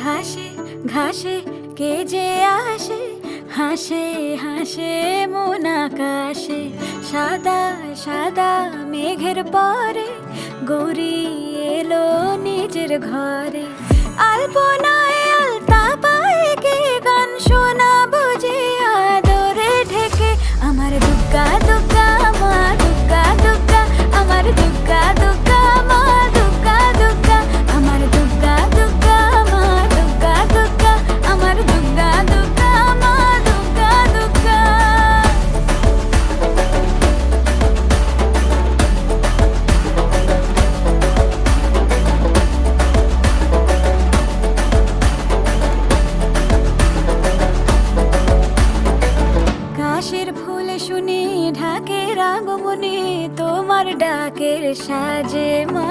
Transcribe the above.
ঘাসে ঘাসে কে যে আসে, হাসে হাসে মন আকাশে। সাদা সাদা মেঘের পরে গৌরী এলো নিজের ঘরে। আলপনায় আলতা পায়ে কে গান শোনাবো যে আদরে ঢেকে। আমার দুগ্গা দুগ্গা মা দুগ্গা দুগ্গা, আমার দুগ্গা দুগ্গা মা দুগ্গা দুগ্গা, আমার দুগ্গা দুগ্গা মা দুগ্গা দুগ্গা, আমার দুগ্গা দুগ্গা মা দুগ্গা দুগ্গা। কাশের ফুল শুনি ঢাকের আগমনে, তোমার ডাকের সাজে মা